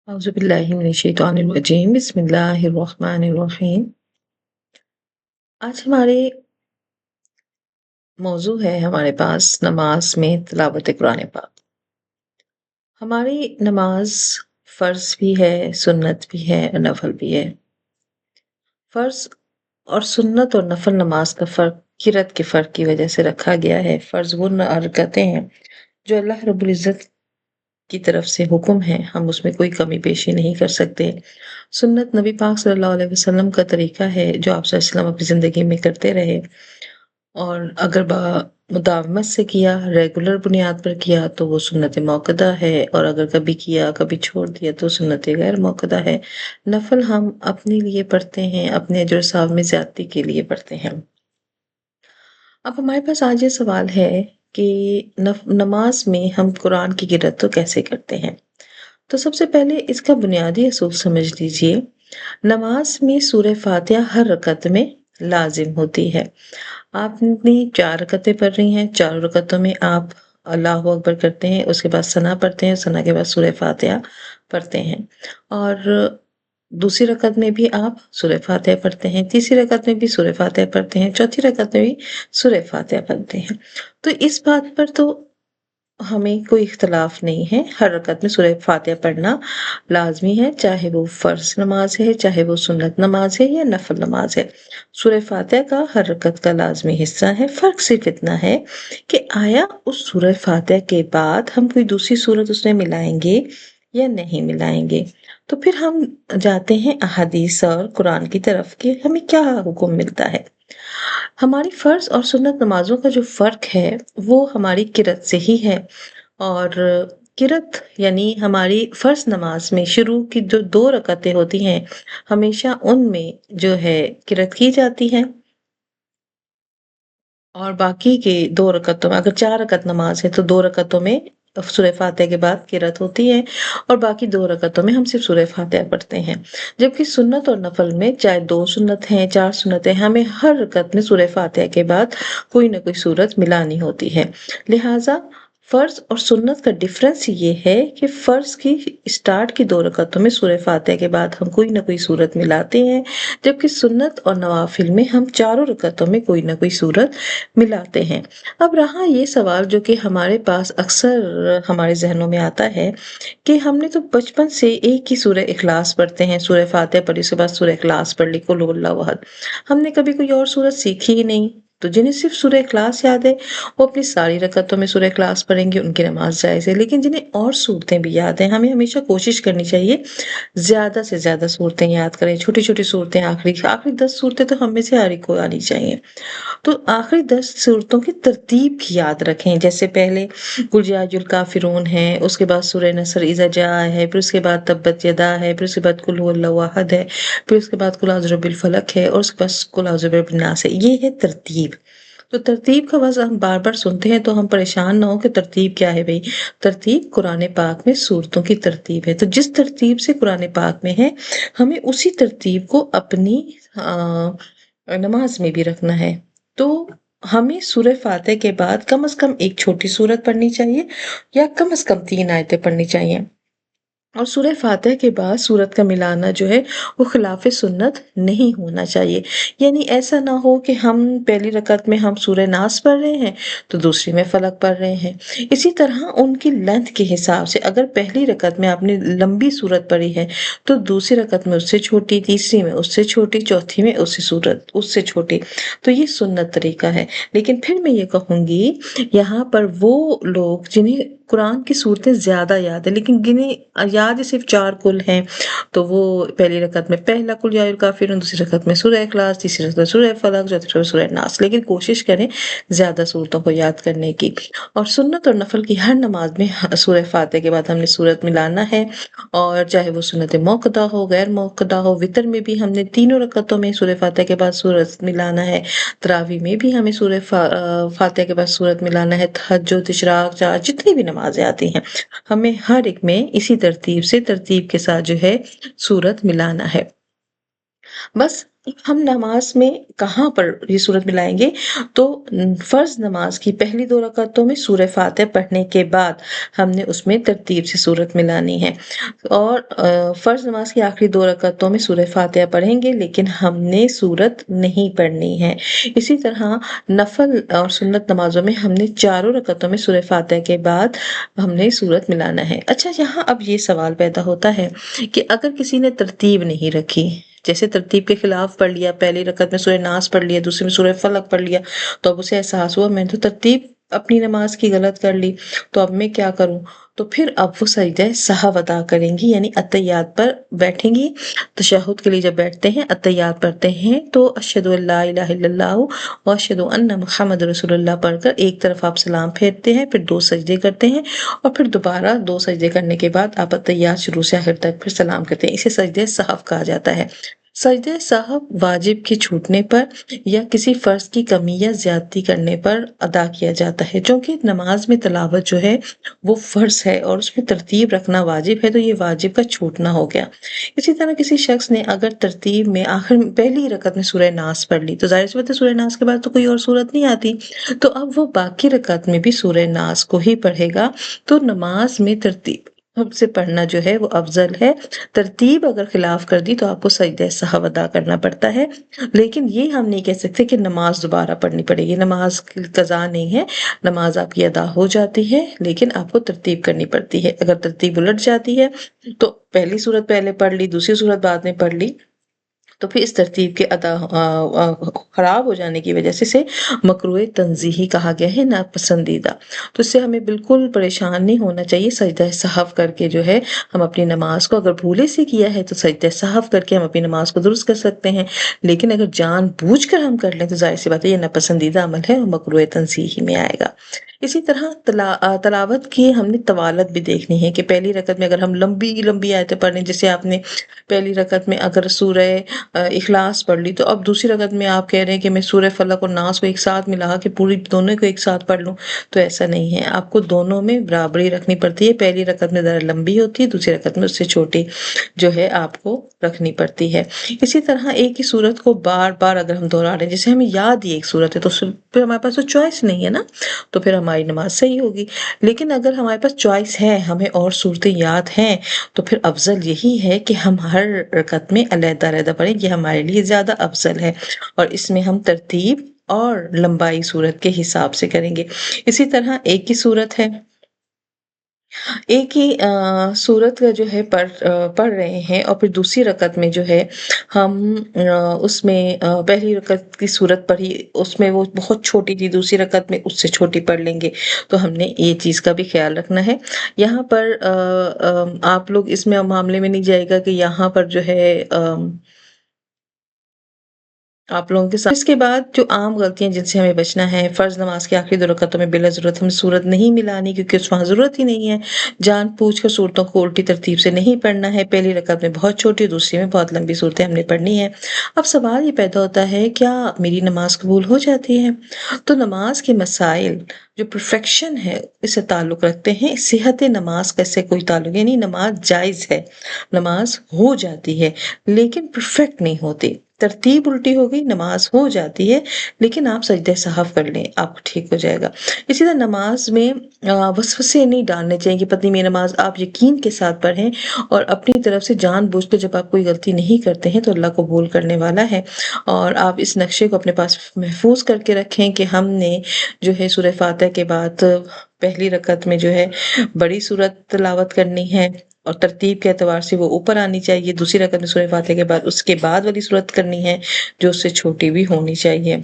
أعوذ بالله من الشैतानिर रजीम बिस्मिल्लाहिर रहमानिर रहीम। आज हमारे मौजू है हमारे पास नमाज में तिलावत कुरान पाक। हमारी नमाज फ़र्ज़ भी है, सुन्नत भी है और नफ़ल भी है। फ़र्ज़ और सुन्नत और नफ़ल नमाज का फ़र्क किरत के फ़र्क की वजह से रखा गया है। फ़र्ज़ वो हरकतें हैं जो अल्लाह रब्बुल इज़्ज़त की तरफ से हुक्म है, हम उसमें कोई कमी पेशी नहीं कर सकते। सुन्नत नबी पाक सल्लल्लाहु अलैहि वसल्लम का तरीका है जो आप सल्लल्लाहु अलैहि वसल्लम अपनी ज़िंदगी में करते रहे और अगर मुदावमत से किया, रेगुलर बुनियाद पर किया तो वो सुन्नत मौक़दा है और अगर कभी किया, कभी छोड़ दिया तो सुन्नत गैर मौक़दा है। नफ़ल हम अपने लिए पढ़ते हैं, अपने अजर सवाब में ज़्यादती के लिए पढ़ते हैं। अब हमारे पास आज ये सवाल है कि नमाज में हम कुरान की क़िराअत तो कैसे करते हैं? तो सबसे पहले इसका बुनियादी असूल समझ लीजिए। नमाज में सूरह फ़ातिहा हर रकत में लाज़िम होती है। आपने 4 रकतें पढ़ रही हैं, चारों रकतों में आप अल्लाहु अकबर करते हैं, उसके बाद सना पढ़ते हैं, सना के बाद सूरह फ़ातिहा पढ़ते हैं और दूसरी रकत में भी आप सूरह फ़ातिहा पढ़ते हैं, तीसरी रकत में भी सूरह फ़ातिहा पढ़ते हैं, चौथी रकत में भी सूरह फ़ातिहा पढ़ते हैं। तो इस बात पर तो हमें कोई इख्तिलाफ नहीं है, हर रकत में सूरह फ़ातिहा पढ़ना लाज़मी है, चाहे वो फ़र्ज़ नमाज़ है, चाहे वो सुन्नत नमाज़ है या नफ़ल नमाज़ है। सूरह फ़ातिहा का हर रकत का लाज़मी हिस्सा है, फ़र्क सिर्फ़ इतना है कि आया उस सूरह फ़ातिहा के बाद हम कोई दूसरी सूरत उसमें मिलाएँगे या नहीं मिलाएँगे। तो फिर हम जाते हैं अहादीस और कुरान की तरफ कि हमें क्या हुक्म मिलता है। हमारी फ़र्ज़ और सुन्नत नमाज़ों का जो फ़र्क है, वो हमारी क़िरत से ही है और क़िरत यानी हमारी फ़र्ज़ नमाज़ में शुरू की जो 2 रकतें होती हैं, हमेशा उनमें जो है क़िरत की जाती है और बाकी के 2 रकतों में अगर 4 रकत नमाज़ है, तो 2 रकतों में सूरह फ़ातिहा के बाद क़िराअत होती है और बाकी 2 रकतों में हम सिर्फ़ सूरह फ़ातिहा पढ़ते हैं। जबकि सुन्नत और नफ़ल में चाहे 2 सुन्नत हैं, 4 सुन्नत हैं, हमें हर रकत में सूरह फ़ातिहा के बाद कोई न कोई सूरत मिलानी होती है। लिहाज़ा फ़र्ज़ और सुन्नत का डिफ़रेंस ये है कि फ़र्ज़ की स्टार्ट की 2 रकतों में सूरह फ़ातिहा के बाद हम कोई न कोई सूरत मिलाते हैं, जबकि सुन्नत और नवाफ़िल में हम चारों रकतों में कोई न कोई सूरत मिलाते हैं। अब रहा ये सवाल जो कि हमारे पास अक्सर हमारे ज़हनों में आता है कि हमने तो बचपन से एक ही सूरह इख़लास पढ़ते हैं, सूरह फ़ातिहा पढ़ी, उसके बाद सूरह इख़लास पढ़ ली, कुल हुवल्लाहु अहद। हमने कभी कोई और सूरत सीखी ही नहीं। तो जिन्हें सिर्फ़ सूरह इख़लास याद है, वो अपनी सारी रकतों में सूरह इख़लास पढ़ेंगे, उनकी नमाज़ जायज़ है। लेकिन जिन्हें और सूरतें भी याद हैं, हमें हमेशा कोशिश करनी चाहिए ज़्यादा से ज़्यादा सूरतें याद करें, छोटी-छोटी सूरतें आखिरी 10 सूरतें तो हम में से हर एक को आनी चाहिए। तो आखिरी 10 सूरतों की तरतीब भी याद रखें। जैसे पहले कुल या अय्युहल काफ़िरून है, उसके बाद सूरह नस्र इज़ा जाअ है, फिर उसके बाद तब्बत यदा है, फिर उसके बाद कुल हुवल्लाहु अहद है, फिर उसके बाद कुल अऊज़ु बिरब्बिल फलक है और उसके बाद कुल अऊज़ु बिरब्बिन नास है। ये है तरतीब। तो तरतीब का बस हम बार-बार सुनते हैं तो हम परेशान ना हो कि तरतीब क्या है भई? तरतीब कुरान पाक में सूरतों की तरतीब है। तो जिस तरतीब से कुरान पाक में है, हमें उसी तरतीब को अपनी नमाज़ में भी रखना है। तो हमें सूरह फ़ातिहा के बाद कम से कम एक छोटी सूरत पढ़नी चाहिए या कम से कम 3 आयतें पढ़नी चाहिए। और सूरह फ़ातिहा के बाद सूरत का मिलाना जो है वो खिलाफ़ सुन्नत नहीं होना चाहिए। यानी ऐसा ना हो कि हम पहली रकत में हम सूरह नास पढ़ रहे हैं तो दूसरी में फ़लक पढ़ रहे हैं। इसी तरह उनकी लेंथ के हिसाब से अगर पहली रकत में आपने लंबी सूरत पढ़ी है तो दूसरी रकत में उससे छोटी, तीसरी में उससे छोटी, चौथी में उससे छोटी। तो ये सुन्नत तरीका है। लेकिन फिर मैं ये कहूँगी यहाँ पर वो लोग जिन्हें कुरान की सूरतें ज़्यादा याद है लेकिन गिने याद सिर्फ 4 कुल हैं, तो वो पहली रकत में पहला कुल या अय्युहल काफ़िरून, दूसरी रकत में सूरह इख़लास, तीसरी रकत में सूरह फलक, चौथी रकत में सूरह नास। लेकिन कोशिश करें ज़्यादा सूरतों को याद करने की। और सुन्नत और नफ़ल की हर नमाज में सूरह फ़ातिहा के बाद हमने सूरत मिलाना है और चाहे वो सुन्नत मौक़दा हो, गैर मौक़दा हो, वितर में भी हमने तीनों रकतों में सूरह फ़ातिहा के बाद सूरत मिलाना है। तरावी में भी हमें सूरह फ़ातिहा के बाद सूरत मिलाना है। तहज्जुद, इशराक, चार जितनी भी नमाज़ें आती हैं, हमें हर एक में इसी तरतीब के साथ जो है सूरत मिलाना है। बस हम नमाज में कहाँ पर ये सूरत मिलाएंगे, तो फर्ज नमाज की पहली 2 रकातों में सूरह फातिहा पढ़ने के बाद हमने उसमें तरतीब से सूरत मिलानी है, और फर्ज नमाज की आखिरी 2 रकातों में सूरह फातिहा पढ़ेंगे लेकिन हमने सूरत नहीं पढ़नी है। इसी तरह नफल और सुन्नत नमाजों में हमने चारों रकातों में सूरह फातिहा के बाद हमने सूरत मिलाना है। अच्छा, यहाँ अब ये सवाल पैदा होता है कि अगर किसी ने तरतीब नहीं रखी, जैसे तरतीब के खिलाफ पढ़ लिया, पहली रकत में सूरह नास पढ़ लिया, दूसरी में सूरह फलक पढ़ लिया, तो अब उसे एहसास हुआ मैंने तो तरतीब अपनी नमाज की गलत कर ली, तो अब मैं क्या करूं? तो फिर अब वो सजदा सहव अदा करेंगी, यानी अत्तहियात पर बैठेंगी। तशहुद के लिए जब बैठते हैं, अत्तहियात पढ़ते हैं, तो अशहदु अल्ला इलाहा इल्लल्लाह व अशहदु अन्ना मुहम्मद रसूलुल्लाह पढ़कर एक तरफ आप सलाम फेरते हैं, फिर 2 सजदे करते हैं और फिर दोबारा 2 सजदे करने के बाद आप अत्तहियात शुरू से आखिर तक फिर सलाम करते हैं। इसे सजदे सहव कहा जाता है। सजदे सहव वाजिब के छूटने पर या किसी फर्ज की कमी या ज्यादती करने पर अदा किया जाता है, क्योंकि नमाज में तिलावत जो है वो फर्ज है और उसमें तरतीब रखना वाजिब है, तो ये वाजिब का छूटना हो गया। इसी तरह किसी शख्स ने अगर तरतीब में आखिर में पहली रकत में सूरह नास पढ़ ली, तो जाहिर सी बात है सूरह नास के बाद तो कोई और सूरत नहीं आती, तो अब वो बाकी रकत में भी सूरह नास को ही पढ़ेगा। तो नमाज में तरतीब से पढ़ना जो है वो अफजल है। तरतीब अगर खिलाफ कर दी तो आपको सजदा सहव अदा करना पड़ता है, लेकिन ये हम नहीं कह सकते कि नमाज दोबारा पढ़नी पड़ेगी। नमाज कज़ा नहीं है, नमाज आपकी अदा हो जाती है, लेकिन आपको तरतीब करनी पड़ती है। अगर तरतीब उलट जाती है तो पहली सूरत पहले पढ़ ली, दूसरी सूरत बाद में पढ़ ली, तो फिर इस तरतीब के खराब हो जाने की वजह से इसे मकरूह तंज़ीही कहा गया है, नापसंदीदा। तो इससे हमें बिल्कुल परेशान नहीं होना चाहिए। सजदा सहव करके जो है हम अपनी नमाज को, अगर भूले से किया है तो सजदा सहव करके हम अपनी नमाज को दुरुस्त कर सकते हैं, लेकिन अगर जानबूझकर हम कर लें तो जाहिर सी बात है ये नापसंदीदा अमल है और मकरूह तंज़ीही में आएगा। इसी तरह तलावत की हमने तवालत भी देखनी है कि पहली रकत में अगर हम लंबी लंबी आयतें पढ़ लें, जैसे आपने पहली रकत में अगर सूरह इखलास पढ़ ली, तो अब दूसरी रकत में आप कह रहे हैं कि मैं सूरह फलक और नास को एक साथ मिला के पूरी दोनों को एक साथ पढ़ लूं, तो ऐसा नहीं है। आपको दोनों में बराबरी रखनी पड़ती है। पहली रकत में ज़रा लंबी होती है, दूसरी रकत में उससे छोटी जो है आपको रखनी पड़ती है। इसी तरह एक ही सूरत को बार बार अगर हम दोहरा रहे हैं, जैसे हमें याद ही एक सूरत है, तो फिर हमारे पास तो चॉइस नहीं है ना, तो फिर हमारी नमाज सही होगी। लेकिन अगर हमारे पास चॉइस है, हमें और सूरतें याद हैं, तो फिर अफजल यही है कि हम हर रकत में अलग-अलग पढ़ें, ये हमारे लिए ज़्यादा अफजल है, और इसमें हम तरतीब और लंबाई सूरत के हिसाब से करेंगे। इसी तरह एक ही सूरत है, एक ही सूरत का जो है पढ़ रहे हैं और फिर दूसरी रकत में जो है हम उसमें पहली रकत की सूरत पढ़ी, उसमें वो बहुत छोटी थी, दूसरी रकत में उससे छोटी पढ़ लेंगे, तो हमने ये चीज़ का भी ख्याल रखना है। यहाँ पर आप लोग इसमें मामले में नहीं जाएगा कि यहाँ पर जो है आप लोगों के साथ। इसके बाद जो आम गलतियां जिनसे हमें बचना है, फर्ज नमाज की आखिरी 2 रकअतों में बिला ज़रूरत हमें सूरत नहीं मिलानी, क्योंकि उस वहाँ ज़रूरत ही नहीं है। जानबूझकर सूरतों को उल्टी तरतीब से नहीं पढ़ना है। पहली रकअत में बहुत छोटी, दूसरी में बहुत लंबी सूरतें हमने पढ़नी है। अब सवाल ये पैदा होता है, क्या मेरी नमाज कबूल हो जाती है? तो नमाज के मसाइल जो परफेक्शन है इससे ताल्लुक़ रखते हैं, सेहत नमाज का इससे कोई ताल्लुक़ नहीं। नमाज जायज़ है, नमाज हो जाती है, लेकिन परफेक्ट नहीं होती। तरतीब उल्टी हो गई, नमाज हो जाती है, लेकिन आप सजदे सहव कर लें, आपको ठीक हो जाएगा। इसी तरह नमाज में वसवसे नहीं डालने चाहिए कि पत्नी मेरी नमाज आप यकीन के साथ पढ़ें, और अपनी तरफ से जानबूझकर जब आप कोई गलती नहीं करते हैं तो अल्लाह कबूल करने वाला है। और आप इस नक्शे को अपने पास महफूज करके रखें कि हमने जो है सूरह फातिहा के बाद पहली रकत में जो है बड़ी सूरत तिलावत करनी है, और तरतीब के एतबार से वो ऊपर आनी चाहिए। दूसरी रकत में सूरह फातिहा के बाद उसके बाद वाली सूरत करनी है जो उससे छोटी भी होनी चाहिए।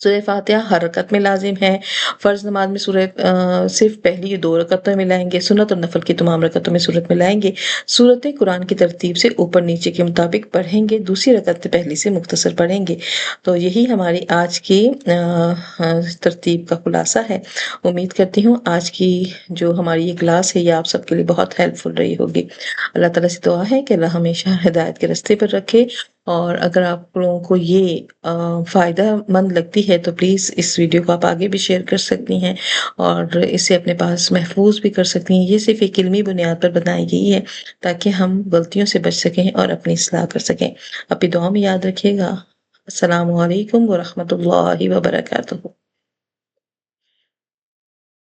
सूरह फातिहा हर रकत में लाजिम है। फ़र्ज़ नमाज में सिर्फ पहली 2 रकतों में लाएंगे, सुन्नत और नफल की तमाम रकतों में सूरत में लाएंगे। सूरतें कुरान की तरतीब से ऊपर नीचे के मुताबिक पढ़ेंगे, दूसरी रकत पहली से मुख्तसर पढ़ेंगे। तो यही हमारी आज की तरतीब का खुलासा है। उम्मीद करती हूँ आज की जो हमारी ये क्लास है ये आप सबके लिए बहुत हेल्पफुल रही होगी। अल्लाह ताला से दुआ है कि अल्लाह हमेशा हिदायत के रास्ते पर रखे اور اگر آپ لوگوں کو یہ فائدہ مند لگتی ہے تو پلیز اس ویڈیو کو آپ آگے بھی شیئر کر سکتی ہیں اور اسے اپنے پاس محفوظ بھی کر سکتی ہیں۔ یہ صرف ایک علمی بنیاد پر بنائی گئی ہے تاکہ ہم غلطیوں سے بچ سکیں اور اپنی اصلاح کر سکیں۔ اپنی دعا میں یاد رکھیے گا۔ السلام علیکم ورحمۃ اللہ وبرکاتہ۔